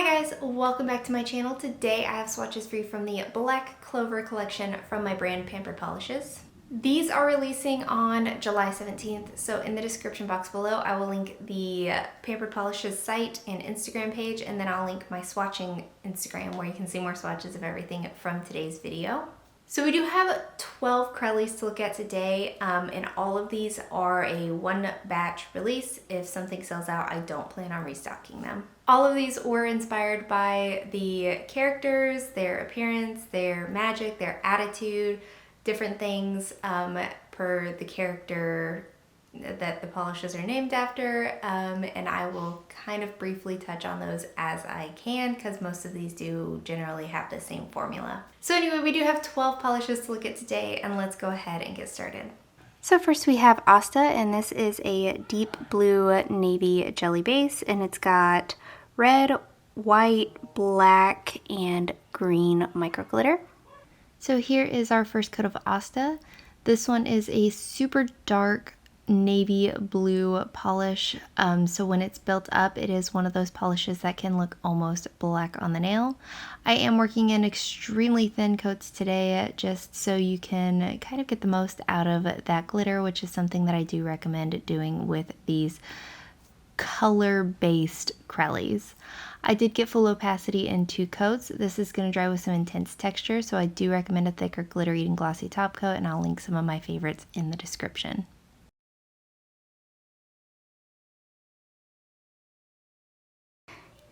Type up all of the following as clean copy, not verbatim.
Hi guys, welcome back to my channel. Today I have swatches for you from the Black Clover Collection from my brand Pampered Polishes. These are releasing on July 17th, so in the description box below I will link the Pampered Polishes site and Instagram page, and then I'll link my swatching Instagram where you can see more swatches of everything from today's video. So we do have 12 Crellies to look at today, and all of these are a one batch release. If something sells out, I don't plan on restocking them. All of these were inspired by the characters, their appearance, their magic, their attitude, different things per the character that the polishes are named after, and I will kind of briefly touch on those as I can because most of these do generally have the same formula. So anyway, we do have 12 polishes to look at today, and let's go ahead and get started. So first we have Asta, and this is a deep blue navy jelly base, and it's got red, white, black, and green micro glitter. So here is our first coat of Asta. This one is a super dark navy blue polish, so when it's built up, it is one of those polishes that can look almost black on the nail. I am working in extremely thin coats today just so you can kind of get the most out of that glitter, which is something that I do recommend doing with these color-based Crellies. I did get full opacity in 2 coats. This is going to dry with some intense texture, so I do recommend a thicker glitter-eating glossy top coat, and I'll link some of my favorites in the description.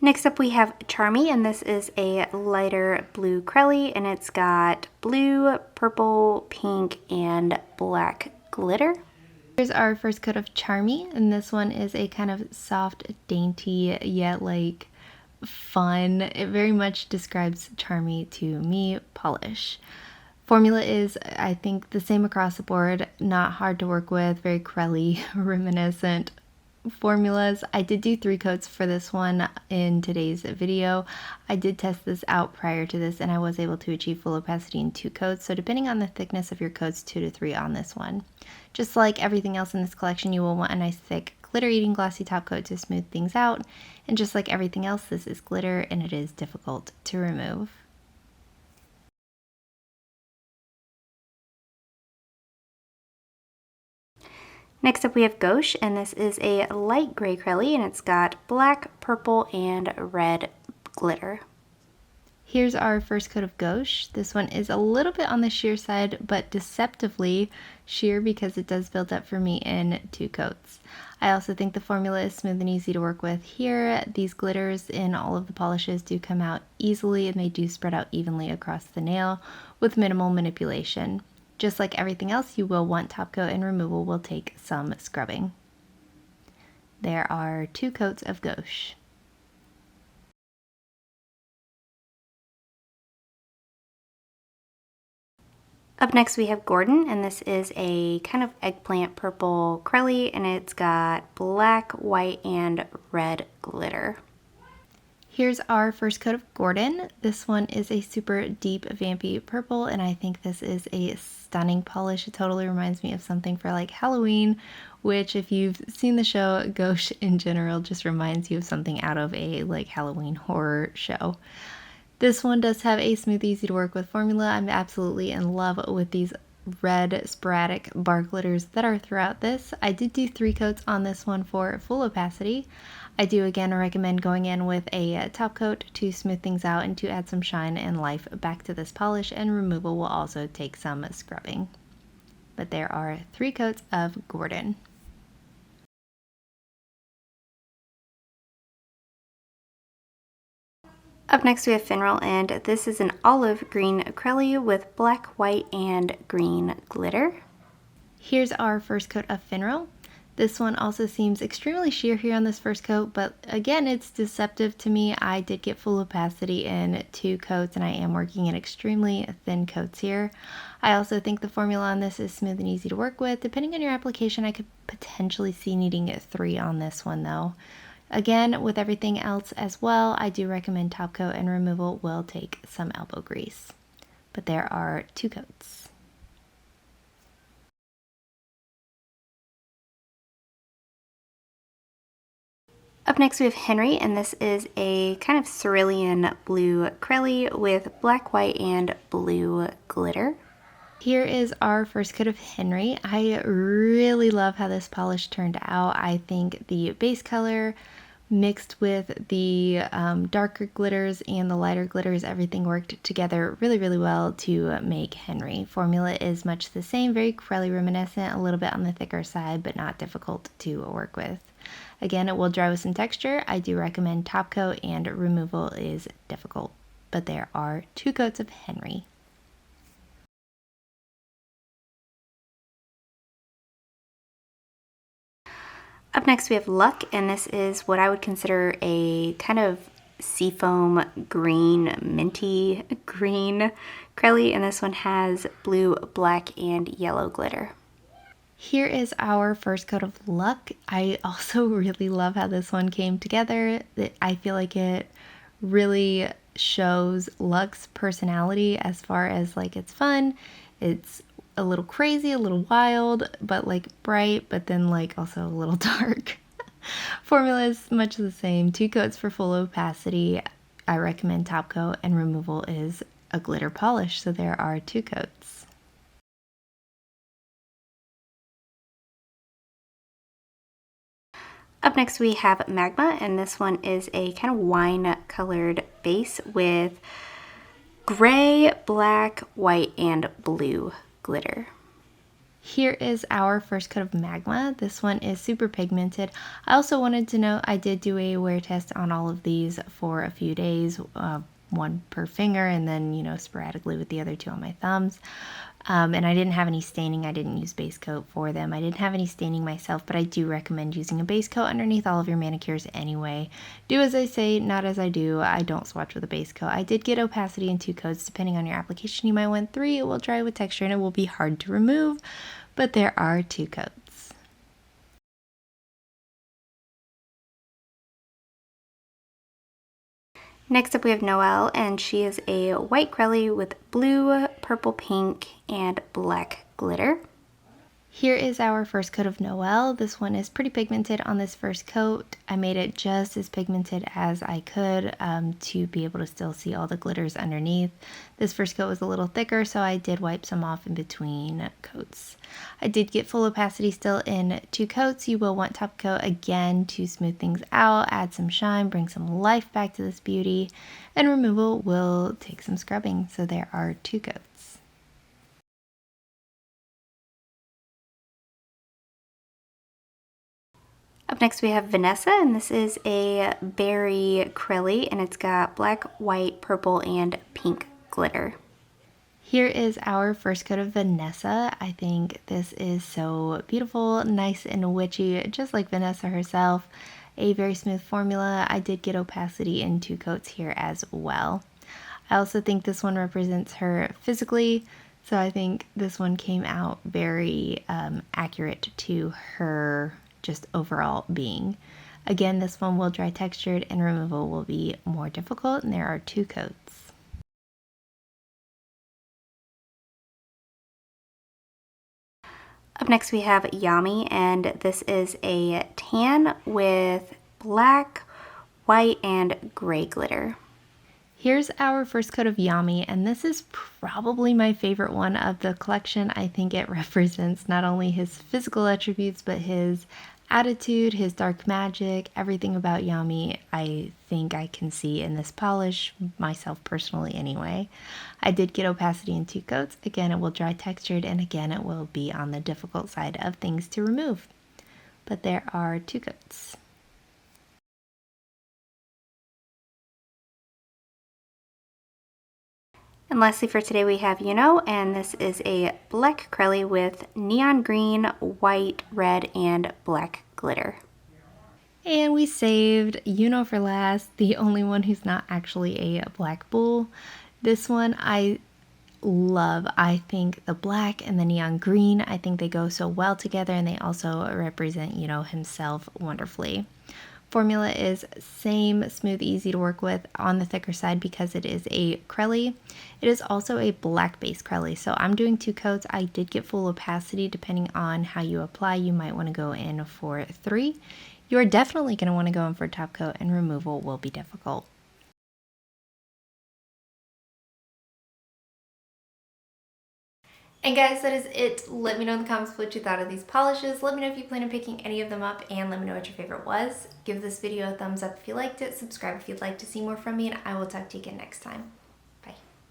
Next up we have Charmy, and this is a lighter blue Crelly, and it's got blue, purple, pink, and black glitter. Here's our first coat of Charmy, and this one is a kind of soft, dainty, yet like fun. It very much describes Charmy to me polish. Formula is, I think, the same across the board, not hard to work with, very Crelly reminiscent formulas. I did do 3 coats for this one in today's video. I did test this out prior to this, and I was able to achieve full opacity in 2 coats, so depending on the thickness of your coats, 2 to 3 on this one. Just like everything else in this collection, you will want a nice thick glitter-eating glossy top coat to smooth things out, and just like everything else, this is glitter and it is difficult to remove. Next up we have Gauche, and this is a light gray Crelly, and it's got black, purple, and red glitter. Here's our first coat of Gauche. This one is a little bit on the sheer side, but deceptively sheer because it does build up for me in 2 coats. I also think the formula is smooth and easy to work with here. These glitters in all of the polishes do come out easily, and they do spread out evenly across the nail with minimal manipulation. Just like everything else, you will want top coat, and removal will take some scrubbing. There are 2 coats of Gauche. Up next we have Gordon, and this is a kind of eggplant purple Crelly, and it's got black, white, and red glitter. Here's our first coat of Gordon. This one is a super deep vampy purple, and I think this is a stunning polish. It totally reminds me of something for like Halloween, which if you've seen the show, Gauche in general just reminds you of something out of a like Halloween horror show. This one does have a smooth, easy to work with formula. I'm absolutely in love with these red sporadic bar glitters that are throughout this. I did do 3 coats on this one for full opacity. I do again recommend going in with a top coat to smooth things out and to add some shine and life back to this polish, and removal will also take some scrubbing. But there are 3 coats of Gordon. Up next we have Finral, and this is an olive green Crelly with black, white, and green glitter. Here's our first coat of Finral. This one also seems extremely sheer here on this first coat, but again, it's deceptive to me. I did get full opacity in 2 coats, and I am working in extremely thin coats here. I also think the formula on this is smooth and easy to work with. Depending on your application, I could potentially see needing 3 on this one though. Again, with everything else as well, I do recommend top coat, and removal will take some elbow grease. But there are 2 coats. Up next we have Henry, and this is a kind of cerulean blue acrylic with black, white, and blue glitter. Here is our first coat of Henry. I really love how this polish turned out. I think the base color mixed with the darker glitters and the lighter glitters, everything worked together really, really well to make Henry. Formula is much the same, very acrylic reminiscent, a little bit on the thicker side, but not difficult to work with. Again, it will dry with some texture. I do recommend top coat, and removal is difficult, but there are 2 coats of Henry. Up next we have Luck, and this is what I would consider a kind of seafoam green, minty green acrylic, and this one has blue, black, and yellow glitter. Here is our first coat of Luck. I also really love how this one came together. I feel like it really shows Luck's personality as far as like it's fun, it's a little crazy, a little wild, but like bright, but then like also a little dark. Formula is much the same. 2 coats for full opacity. I recommend top coat, and removal is a glitter polish, so there are 2 coats. Up next we have Magma, and this one is a kind of wine colored base with gray, black, white, and blue glitter. Here is our first coat of Magma. This one is super pigmented. I also wanted to note I did do a wear test on all of these for a few days, 1 per finger, and then, you know, sporadically with the other 2 on my thumbs. And I didn't have any staining. I didn't use base coat for them. I didn't have any staining myself, but I do recommend using a base coat underneath all of your manicures anyway. Do as I say, not as I do. I don't swatch with a base coat. I did get opacity in 2 coats. Depending on your application, you might want 3. It will dry with texture and it will be hard to remove, but there are 2 coats. Next up we have Noelle, and she is a white acrylic with blue, purple, pink, and black glitter. Here is our first coat of Noelle. This one is pretty pigmented on this first coat. I made it just as pigmented as I could to be able to still see all the glitters underneath. This first coat was a little thicker, so I did wipe some off in between coats. I did get full opacity still in 2 coats. You will want top coat again to smooth things out, add some shine, bring some life back to this beauty, and removal will take some scrubbing, so there are 2 coats. Up next we have Vanessa, and this is a berry acrylic, and it's got black, white, purple, and pink glitter. Here is our first coat of Vanessa. I think this is so beautiful, nice and witchy, just like Vanessa herself. A very smooth formula. I did get opacity in 2 coats here as well. I also think this one represents her physically, so I think this one came out very accurate to her just overall being. Again, this one will dry textured and removal will be more difficult, and there are 2 coats. Up next we have Yami, and this is a tan with black, white, and gray glitter. Here's our first coat of Yami, and this is probably my favorite one of the collection. I think it represents not only his physical attributes, but his attitude, his dark magic, everything about Yami I think I can see in this polish, myself personally anyway. I did get opacity in 2 coats. Again, it will dry textured, and again, it will be on the difficult side of things to remove. But there are 2 coats. And lastly for today we have Yuno, and this is a black acrylic with neon green, white, red, and black glitter. And we saved Yuno for last, the only one who's not actually a black bull. This one I love. I think the black and the neon green, I think they go so well together, and they also represent, you know, himself wonderfully. Formula is same, smooth, easy to work with, on the thicker side because it is a acrylic. It is also a black base acrylic, so I'm doing 2 coats. I did get full opacity. Depending on how you apply, you might want to go in for 3. You are definitely going to want to go in for a top coat, and removal will be difficult. And guys, that is it. Let me know in the comments what you thought of these polishes. Let me know if you plan on picking any of them up, and let me know what your favorite was. Give this video a thumbs up if you liked it, subscribe if you'd like to see more from me, and I will talk to you again next time.